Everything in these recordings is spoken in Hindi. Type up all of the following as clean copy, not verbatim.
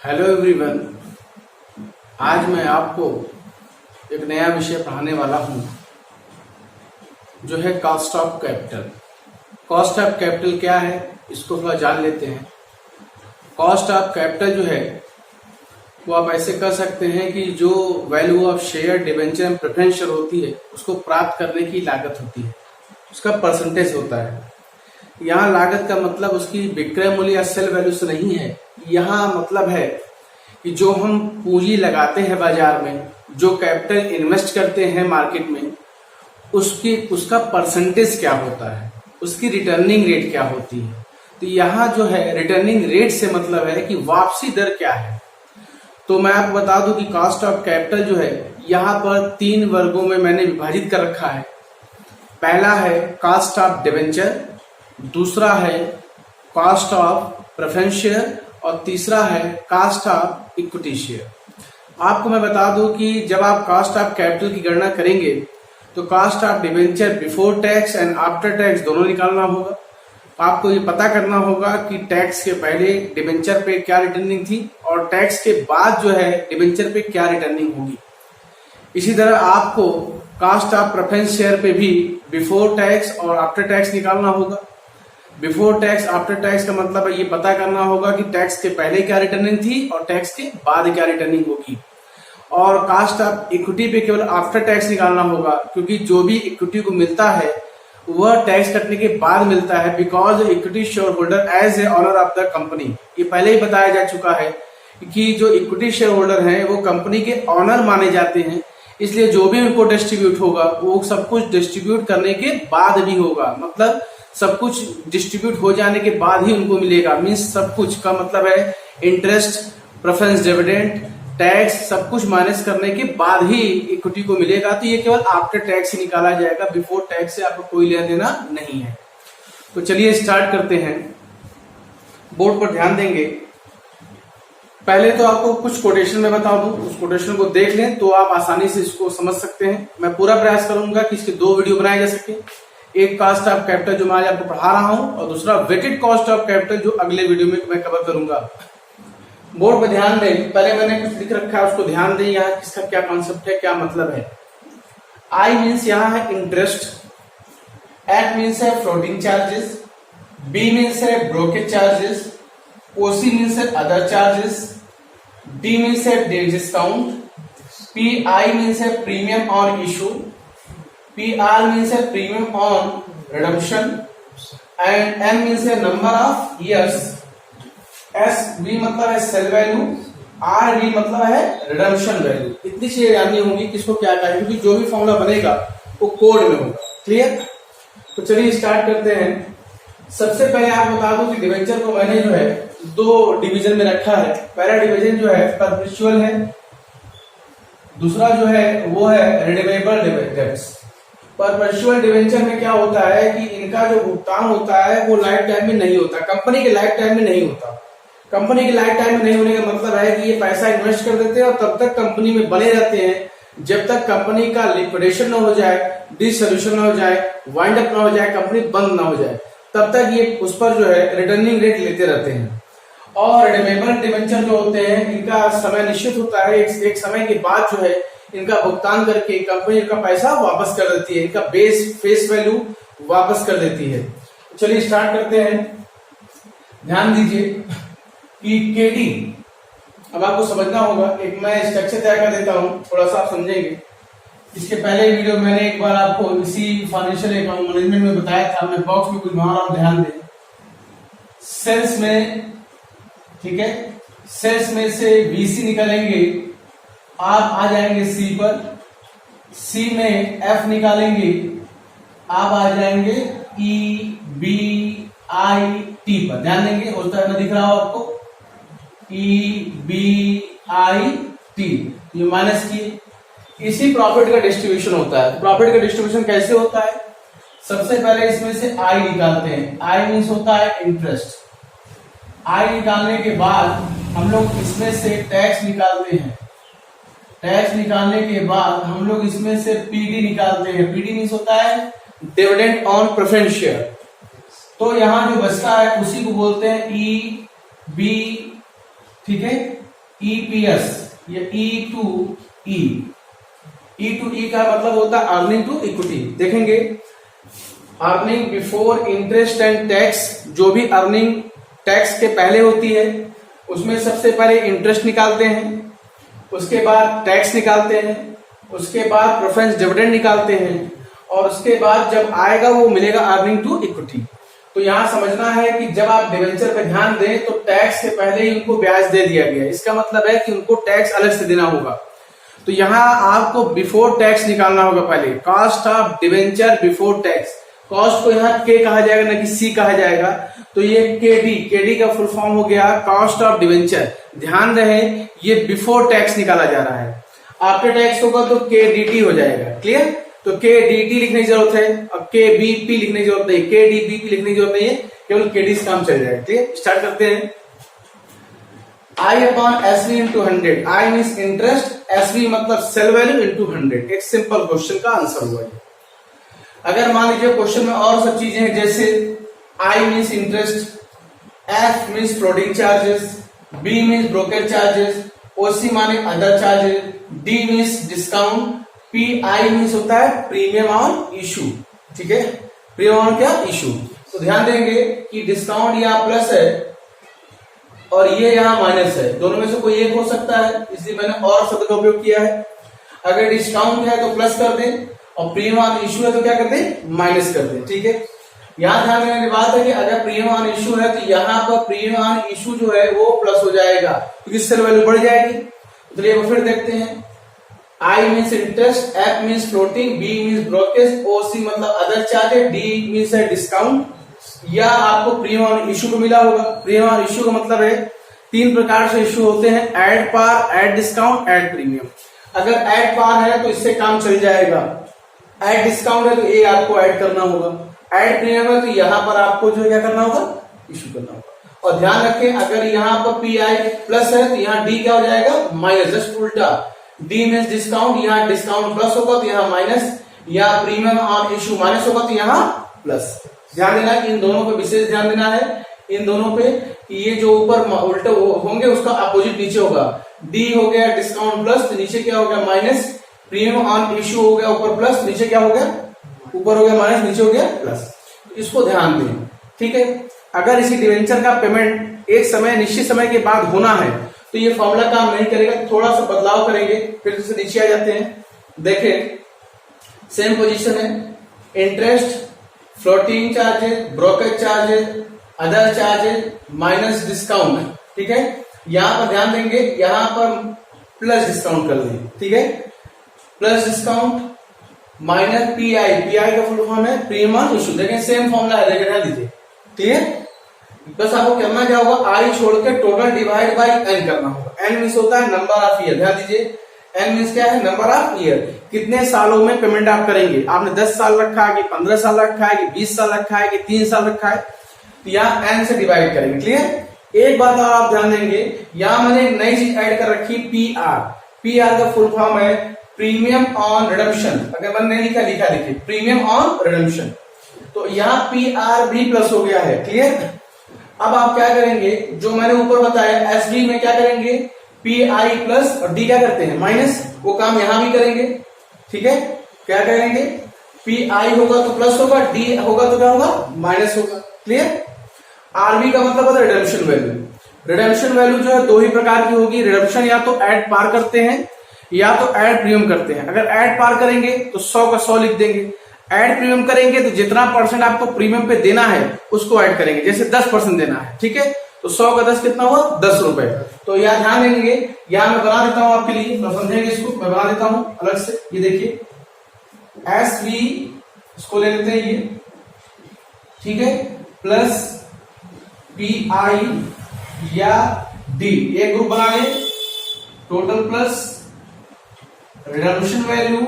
Hello everyone. आज मैं आपको एक नया विषय पढ़ाने वाला हूं जो है cost of capital. Cost of capital क्या है इसको थोड़ा जान लेते हैं। कॉस्ट ऑफ कैपिटल जो है वो आप ऐसे कर सकते हैं कि जो value of share, debenture and preference share होती है उसको प्राप्त करने की लागत होती है, उसका परसेंटेज होता है। यहाँ लागत का मतलब उसकी विक्रय मूल्य या सेल वैल्यू से नहीं है। यहाँ मतलब है कि जो हम पूंजी लगाते हैं बाजार में, जो कैपिटल इन्वेस्ट करते हैं मार्केट में, उसका परसेंटेज क्या होता है, उसकी रिटर्निंग रेट क्या होती है। तो यहाँ जो है रिटर्निंग रेट से मतलब है कि वापसी दर क्या है। तो मैं आपको बता दूं कि कॉस्ट ऑफ कैपिटल जो है यहाँ पर 3 वर्गों में मैंने विभाजित कर रखा है। पहला है कॉस्ट ऑफ डिबेंचर, दूसरा है कॉस्ट ऑफ प्रेफरेंस शेयर और तीसरा है कॉस्ट ऑफ इक्विटी शेयर। आपको मैं बता दूं कि जब आप कॉस्ट ऑफ कैपिटल की गणना करेंगे तो cost of debenture before tax and after tax दोनों निकालना होगा। आपको ये पता करना होगा कि टैक्स के पहले डिबेंचर पे क्या रिटर्निंग थी और टैक्स के बाद जो है डिबेंचर पे क्या रिटर्निंग होगी। इसी तरह आपको कॉस्ट ऑफ प्रेफरेंस शेयर पे भी बिफोर टैक्स और आफ्टर टैक्स निकालना होगा। बिफोर टैक्स आफ्टर टैक्स का मतलब है ये पता करना होगा कि टैक्स के पहले क्या रिटर्निंग थी और टैक्स के बाद क्या रिटर्निंग होगी। और कॉस्ट ऑफ इक्विटी पे केवल आफ्टर टैक्स निकालना होगा, क्योंकि जो भी इक्विटी को मिलता है वह टैक्स कटने के बाद मिलता है, because equity share holder as a owner of the company. ये पहले ही बताया जा चुका है कि जो इक्विटी शेयर होल्डर हैं वो कंपनी के ऑनर माने जाते हैं, इसलिए जो भी उनको डिस्ट्रीब्यूट होगा वो सब कुछ डिस्ट्रीब्यूट करने के बाद भी होगा। मतलब सब कुछ डिस्ट्रीब्यूट हो जाने के बाद ही उनको मिलेगा। मीन्स सब कुछ का मतलब है इंटरेस्ट, प्रेफरेंस, डिविडेंड, टैक्स सब कुछ माइनस करने के बाद ही इक्विटी को मिलेगा। तो ये केवल आफ्टर टैक्स ही निकाला जाएगा, बिफोर टैक्स से आपको कोई लेना देना नहीं है। तो चलिए स्टार्ट करते हैं। बोर्ड पर ध्यान देंगे। पहले तो आपको कुछ कोटेशन में बता दूं, उस कोटेशन को देख लें तो आप आसानी से इसको समझ सकते हैं। मैं पूरा प्रयास करूंगा कि इसके 2 वीडियो बनाए जा सके। एक कॉस्ट ऑफ कैपिटल जो मैं आज आपको पढ़ा रहा हूं और दूसरा वेटेड कॉस्ट ऑफ कैपिटल जो अगले वीडियो में मैं कवर करूंगा। बोर्ड पर ध्यान दें। पहले मैंने कुछ लिख रखा है उसको ध्यान दें। यहाँ किसका क्या कॉन्सेप्ट है, क्या मतलब है। आई मीन्स यहाँ है इंटरेस्ट, एट मीन्स है फ्लोटिंग चार्जेस, बी मीन्स है ब्रोकेज चार्जेस, ओसी मीन्स है अदर चार्जेस, डी मीन्स है डिस्काउंट, पी आई मीन्स है premium on issue, P R means है premium on redemption and M means है number of years. S B मतलब है सेल वैल्यू, आर डी मतलब है रिडम्पशन वैल्यू। इतनी चीजें जाननी होंगी किसको क्या कहें, क्योंकि जो भी फॉर्मूला बनेगा वो कोड में होगा। क्लियर। तो चलिए स्टार्ट करते हैं। सबसे पहले आप बता दूं कि डिबेंचर को मैंने जो है 2 डिवीजन में रखा है। पहला डिवीजन जो है परपेचुअल है, दूसरा जो है वो है रिडीमेबल डिबेंचर्स। परपेचुअल डिबेंचर में क्या होता है कि इनका जो भुगतान होता है वो लाइफ टाइम में नहीं होता, कंपनी के लाइफ टाइम में नहीं होता। कंपनी के लाइफ टाइम में नहीं होने का मतलब है कि ये पैसा इन्वेस्ट कर देते हैं और तब तक कंपनी में बने रहते हैं जब तक कंपनी का लिक्विडेशन न हो जाए, डिसोल्यूशन न हो जाए, वाइंड अप न हो जाए, कंपनी बंद न हो जाए, तब तक ये उस पर जो है रिटर्निंग रेट लेते रहते हैं। और रिडीमेबल डिबेंचर जो होते हैं इनका समय निश्चित होता है। एक समय के बाद जो है इनका भुगतान करके कंपनी का पैसा वापस कर देती है, इनका फेस वैल्यू वापस कर देती है। चलिए स्टार्ट करते हैं। ध्यान दीजिए कि केडी, अब आपको समझना होगा। एक मैं स्ट्रक्चर तैयार कर देता हूं, थोड़ा सा आप समझेंगे। इसके पहले वीडियो मैंने एक बार आपको इसी फाइनेंशियल अकाउंट मैनेजमेंट में बताया था। मैं बॉक्स में कुछ बना रहा हूं, ध्यान दें। सेल्स में, ठीक है, सेल्स में से बीसी निकालेंगे, आप आ जाएंगे सी पर, सी में एफ निकालेंगे, आप आ जाएंगे ई बी आई टी पर। ध्यान देंगे, उस तरह में दिख रहा हो आपको ई बी आई टी, ये माइनस किए। इसी प्रॉफिट का डिस्ट्रीब्यूशन होता है। प्रॉफिट का डिस्ट्रीब्यूशन कैसे होता है, सबसे पहले इसमें से आई निकालते हैं। आई मीन्स होता है इंटरेस्ट। आई निकालने के बाद हम लोग इसमें से टैक्स निकालते हैं। टैक्स निकालने के बाद हम लोग इसमें से पीडी निकालते हैं। पीडी मीन्स होता है डिविडेंड ऑन प्रेफरेंस शेयर। तो यहां जो बचता है उसी को बोलते हैं ई बी, ठीक है, ईपीएस, ये E टू ई का मतलब होता है अर्निंग टू इक्विटी। देखेंगे earning before interest and tax, जो भी अर्निंग टैक्स के पहले होती है उसमें सबसे पहले इंटरेस्ट निकालते हैं, उसके बाद टैक्स निकालते हैं, उसके बाद प्रेफरेंस डिविडेंड निकालते हैं, और उसके बाद जब आएगा वो मिलेगा अर्निंग टू इक्विटी। तो यहां समझना है कि जब आप डिवेंचर पे ध्यान दें तो टैक्स से पहले ही उनको ब्याज दे दिया गया, इसका मतलब है कि उनको टैक्स अलग से देना होगा। तो यहाँ आपको बिफोर टैक्स निकालना होगा पहले, cost of debenture before tax. Cost को यहाँ के कहा जाएगा ना कि सी कहा जाएगा, तो ये केडी का फुल फॉर्म हो गया कॉस्ट ऑफ डिवेंचर। ध्यान रहे ये बिफोर टैक्स निकाला जा रहा है, आफ्टर टैक्स होगा तो केडीटी हो जाएगा। क्लियर? तो केडीटी लिखने की जरूरत है, अब केबीपी लिखने की जरूरत नहीं, केडीबीपी लिखने की जरूरत नहीं है, केवल केडी से काम चल जाएगा। क्लियर? स्टार्ट करते हैं। I upon SV into 100, I means interest, SV मतलब सेल वैल्यू इंटू 100। एक सिंपल क्वेश्चन का आंसर हुआ है। अगर मान लीजिए क्वेश्चन में और सब चीजें हैं, जैसे I means interest, F means floating charges, B means brokerage charges, OC माने other charges, D means discount, P I means होता है प्रीमियम ऑन इशू। ठीक है, प्रीमियम ऑन क्या? इशू। तो ध्यान देंगे कि डिस्काउंट यहाँ प्लस है और ये यहाँ माइनस है, दोनों में से कोई एक हो सकता है, इसलिए मैंने और शब्द का उपयोग किया है। अगर डिस्काउंट है तो प्लस कर दें और प्रीमियम ऑन इशू है तो क्या कर दें? माइनस कर दें। ठीक है, यहाँ ध्यान देने की बात है कि अगर प्रीमियम ऑन इशू है तो यहाँ पर प्रीमियम ऑन इशू जो है वो प्लस हो जाएगा क्योंकि सेल वैल्यू बढ़ जाएगी। चलिए वो फिर देखते हैं। I means interest, F means floating, B means brokerage, OC मतलब अदर चार्जेस, डी मीन्स है डिस्काउंट। या आपको प्रीमियम ऑन इशू को मिला होगा। प्रीमियम ऑन इशू का मतलब है 3 प्रकार से इशू होते हैं, एड पार, एड डिस्काउंट, एड प्रीमियम। अगर एड पार है तो इससे काम चल जाएगा, एड डिस्काउंट है तो ये आपको ऐड करना होगा, एड प्रीमियम है तो यहाँ पर आपको जो क्या करना होगा? इशू करना होगा। और ध्यान रखें अगर यहाँ पर पी आई प्लस है तो यहाँ डी क्या हो जाएगा? माइनस, जस्ट उल्टा। डी मीन्स डिस्काउंट, यहाँ डिस्काउंट प्लस होगा तो यहाँ माइनस, या प्रीमियम ऑन इशू माइनस होगा तो यहाँ प्लस। ध्यान देना कि इन दोनों पे विशेष ध्यान देना है, इन दोनों पे कि ये जो ऊपर उल्टे होंगे उसका अपोजिट नीचे होगा। डी हो गया डिस्काउंट प्लस तो नीचे क्या हो गया? माइनस। प्रीमियम ऑन इशू हो गया ऊपर प्लस, नीचे क्या हो गया? ऊपर हो गया माइनस, नीचे हो गया प्लस। इसको ध्यान दें। ठीक है, अगर इसी डिवेंचर का पेमेंट एक समय निश्चित समय के बाद होना है तो ये फॉर्मूला काम नहीं करेगा, थोड़ा सा बदलाव करेंगे। फिर से नीचे आ जाते हैं, देखें सेम पोजीशन है, interest, floating charges, brokerage charges, other charges minus discount. ठीक है, यहां पर ध्यान देंगे, यहां पर प्लस डिस्काउंट कर दें। ठीक है, plus discount minus P I, P I का फुल फॉर्म है प्रीमियम ऑन इशू। देखें सेम फॉर्मूला है, देखें ध्यान दीजिए। ठीक है, बस आपको करना क्या होगा? आई छोड़ के टोटल डिवाइड बाई एन करना होगा। एन मीन्स होता है नंबर ऑफ ईयर, ध्यान दीजिए। एन मीन्स क्या है? नंबर ऑफ ईयर, कितने सालों में पेमेंट आप करेंगे। आपने 10 साल रखा है कि 15 साल रखा है कि 20 साल रखा है कि 3 साल रखा है, तो यहाँ एन से डिवाइड करेंगे। क्लियर? एक बात और आप ध्यान देंगे, यहाँ मैंने एक नई चीज ऐड कर रखी, पी आर। पी आर का फुल फॉर्म है प्रीमियम ऑन रिडम्पशन। अगर मैंने नहीं लिखा, लिखा देखिए प्रीमियम ऑन रिडम्पशन, तो यहाँ पी आर भी प्लस हो गया है। क्लियर? अब आप क्या करेंगे, जो मैंने ऊपर बताया एस डी में क्या करेंगे? पी आई प्लस और डी क्या करते हैं? माइनस। वो काम यहां भी करेंगे। ठीक है, क्या करेंगे? पी आई होगा तो प्लस होगा, डी होगा तो क्या होगा? माइनस होगा। क्लियर? आरबी का मतलब होता है रिडेम्पशन वैल्यू। रिडेम्पशन वैल्यू जो है 2 ही प्रकार की होगी। रिडेम्पशन या तो ऐड पार करते हैं या तो ऐड प्रीमियम करते हैं। अगर ऐड पार करेंगे तो 100 का 100 लिख देंगे, ऐड प्रीमियम करेंगे तो जितना परसेंट आपको प्रीमियम पे देना है उसको ऐड करेंगे, जैसे 10% देना है। ठीक है, तो 100 का 10 कितना हुआ? 10 रुपए। तो यहाँ ध्यान देंगे, यहाँ मैं बना देता हूं आपके लिए, तो समझेंगे इसको। मैं बना देता हूं अलग से, ये देखिए एस वी, इसको ले लेते हैं ये। ठीक है, प्लस पी आई या डी, एक ग्रुप बना ले, टोटल प्लस रिडम्पशन वैल्यू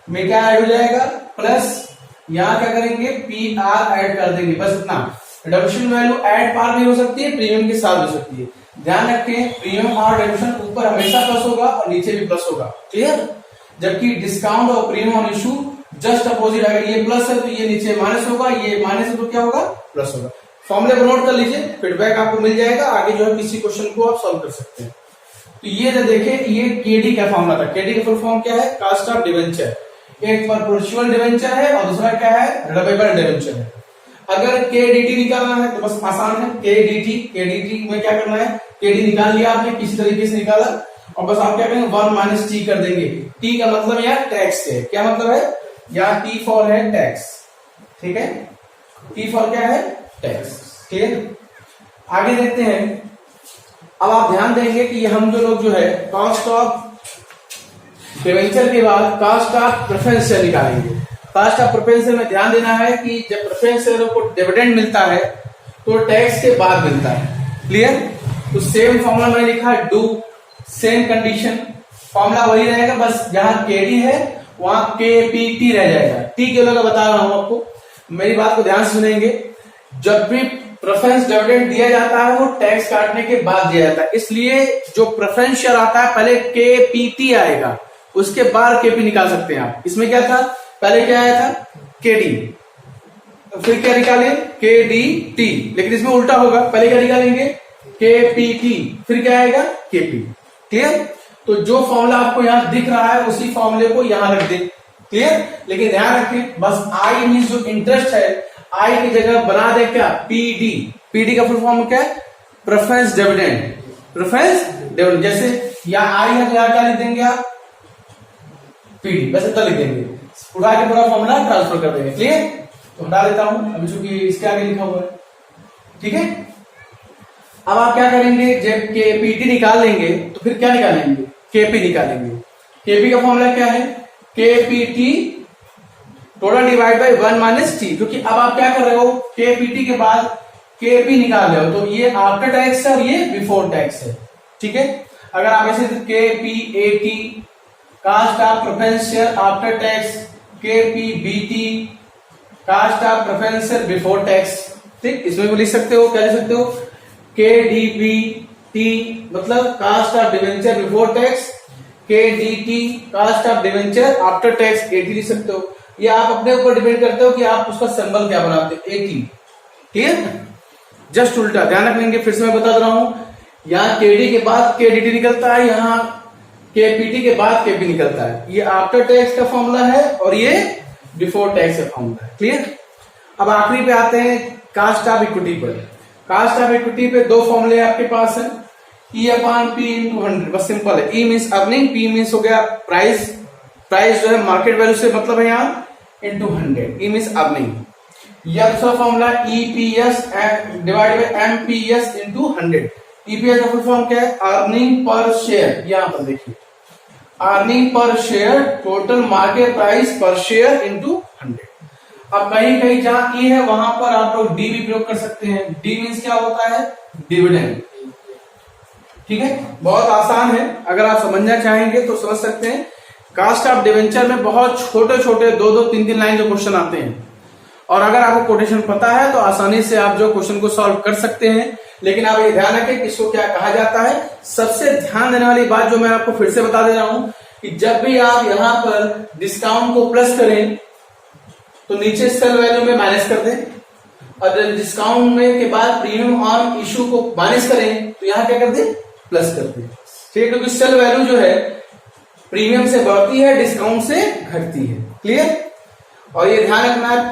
में क्या ऐड हो जाएगा? प्लस यहां क्या करेंगे? पी आर ऐड कर देंगे, बस इतना। रिडम्पशन वैल्यू ऐड पार भी हो सकती है, प्रीमियम के साथ हो सकती है। ध्यान रखें, प्रीमियम और रिडम्पशन ऊपर हमेशा प्लस होगा और नीचे भी प्लस होगा। क्लियर? जबकि डिस्काउंट और premium on issue just opposite. अगर ये प्लस है तो ये नीचे माइनस होगा, ये माइनस है तो क्या होगा? प्लस होगा। फॉर्मूले को नोट कर लीजिए, फीडबैक आपको मिल जाएगा। आगे जो है किसी क्वेश्चन को आप सॉल्व कर सकते हैं। तो ये जो देखे, ये केडी का फॉर्मूला था। केडी का फुल फॉर्म क्या है? Cost of debenture. एक परपेचुअल डिवेंचर है और दूसरा क्या है? रिडेमेबल डिवेंचर है। अगर केडीटी निकालना है तो बस आसान है, केडीटी में क्या करना है? केडी निकाल लिया आपने, किसी तरीके से निकाला, और बस आप क्या करेंगे? 1 माइनस टी कर देंगे। टी का मतलब यहाँ टैक्स है। क्या मतलब है? यहाँ टी फॉर है टैक्स, ठीक है? टी फॉर क्या है? टैक्स। ठीक है, आगे देखते हैं। अब आप ध्यान देंगे कि हम जो लोग जो है कॉस्ट ऑफ डिवेंचर के बाद कॉस्ट ऑफ प्रेफरेंस शेयर निकालेंगे। कॉस्ट ऑफ प्रेफरेंस शेयर में ध्यान देना है कि जब प्रेफरेंस शेयर को डिविडेंड मिलता है तो टैक्स के बाद मिलता है। क्लियर? तो सेम फॉर्मूला मैंने लिखा है, डू सेम कंडीशन, फॉर्मूला वही रहेगा, बस जहां केडी है वहां केपीटी रह जाएगा। टी के लोग बता रहा हूं आपको, मेरी बात को ध्यान से सुनेंगे। जब भी प्रेफरेंस डिविडेंड दिया जाता है वो टैक्स काटने के बाद दिया जाता है, इसलिए जो प्रेफरेंस शेयर आता है पहले केपीटी आएगा, उसके बाद केपी निकाल सकते हैं आप। इसमें क्या था? पहले क्या आया था? केडी, फिर क्या निकाले? केडीटी। लेकिन इसमें उल्टा होगा, पहले क्या निकालेंगे? केपीटी, फिर क्या आएगा? केपी। क्लियर? तो जो फॉर्मूला आपको यहां दिख रहा है उसी फॉर्मूले को यहां रख दे। क्लियर? लेकिन ध्यान रखें, बस आई मीन जो इंटरेस्ट है, आई की जगह बना दे क्या? पीडी। पीडी का फुल फॉर्म क्या है? Preference dividend. प्रेफरेंस डिविडेंड, जैसे यहाँ आई है तो यहाँ क्या लिख देंगे आप? पीडी, बस इतना लिख देंगे, उठा के पूरा फॉर्मूला ट्रांसफर कर देंगे। क्लियर? तो हटा देता हूं अभी चूंकि इसके आगे लिखा हुआ है। ठीक है, अब आप क्या करेंगे? जब केपीटी निकाल लेंगे तो फिर क्या निकालेंगे? केपी निकालेंगे। केपी का फॉर्मूला क्या है? KPT total divide by 1 minus T, क्योंकि अब आप क्या कर रहे हो? केपीटी के बाद केपी निकाल रहे हो, तो ये आफ्टर टैक्स है और ये बिफोर टैक्स है। ठीक है, अगर आप ऐसे KPAT cost of preference share after tax, KPBT cost of preference share before tax. ठीक, इसमें भी लिख सकते हो। क्या लिख सकते हो? केडीपीटी मतलब cost of debenture before tax, KDT cost of debenture after tax, AT लिख सकते हो। ये आप अपने ऊपर डिपेंड करते हो कि आप उसका सिंबल क्या बनाते हो, एटी। क्लियर? जस्ट उल्टा ध्यान रखेंगे। फिर से मैं बता रहा हूं, यहाँ केडी के बाद केडीटी निकलता है, यहाँ केपीटी के बाद केपी निकलता है। ये आफ्टर टैक्स का फॉर्मूला है और ये बिफोर टैक्स का फॉर्मूला है। क्लियर? अब आखिरी पे आते हैं कास्ट ऑफ इक्विटी पर। कास्ट ऑफ इक्विटी पे दो फॉर्मूले आपके पास है, ई अपॉन पी इंटू 100। बस सिंपल है, E means earning, P means हो गया प्राइस, प्राइस जो है मार्केट वैल्यू से मतलब है यहाँ, इंटू 100, ई मीन्स अर्निंग। यह दूसरा formula EPS divide by MPS into 100। EPS का फुल फॉर्म क्या है? Earning per share. यहां पर देखिए, earning per share total market price पर शेयर इंटू 100। अब कहीं कहीं जहां ई है वहां पर आप लोग डी भी प्रयोग कर सकते हैं। डी मीन्स क्या होता है? डिविडेंड। ठीक है, बहुत आसान है, अगर आप समझना चाहेंगे तो समझ सकते हैं। कास्ट ऑफ डिवेंचर में बहुत छोटे छोटे 2-2, 3-3 लाइन जो क्वेश्चन आते हैं, और अगर आपको कोटेशन पता है तो आसानी से आप जो क्वेश्चन को सॉल्व कर सकते हैं। लेकिन आप ये ध्यान रखें कि इसको क्या कहा जाता है। सबसे ध्यान देने वाली बात जो मैं आपको फिर से बता दे रहा हूं कि जब भी आप यहां पर डिस्काउंट को प्लस करें तो नीचे सेल वैल्यू में माइनस कर दें, और डिस्काउंट में के बाद प्रीमियम ऑन इशू को माइनस करें तो यहां क्या कर दें? प्लस कर दें। ठीक है, क्योंकि सेल वैल्यू जो है प्रीमियम से बढ़ती है, डिस्काउंट से घटती है। क्लियर? और ये ध्यान रखना है,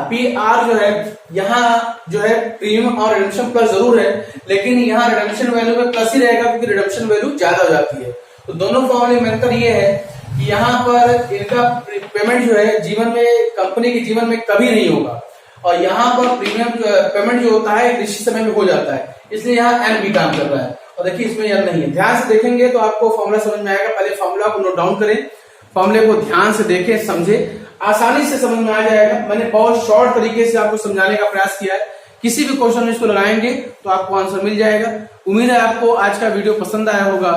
पीआर जो है यहाँ जो है प्रीमियम और रिडम्पशन प्लस जरूर है, लेकिन यहाँ रिडम्पशन वैल्यू में प्लस ही रहेगा क्योंकि रिडम्पशन वैल्यू ज्यादा हो जाती है। तो दोनों फॉर्मूले में अंतर ये है कि यहाँ पर इनका पेमेंट जो है जीवन में, कंपनी के जीवन में कभी नहीं होगा, और यहाँ पर प्रीमियम पेमेंट जो होता है निश्चित समय में हो जाता है, इसलिए यहाँ एन भी काम कर रहा है। और देखिए इसमें एन नहीं है। ध्यान से देखेंगे तो आपको फॉर्मूला समझ में आएगा। पहले फॉर्मूला को नोट डाउन करें, फॉर्मूले को ध्यान से देखें, समझे, आसानी से समझ में आ जाएगा। मैंने बहुत शॉर्ट तरीके से आपको समझाने का प्रयास किया है। किसी भी क्वेश्चन में इसको लगाएंगे तो आपको आंसर मिल जाएगा। उम्मीद है आपको आज का वीडियो पसंद आया होगा।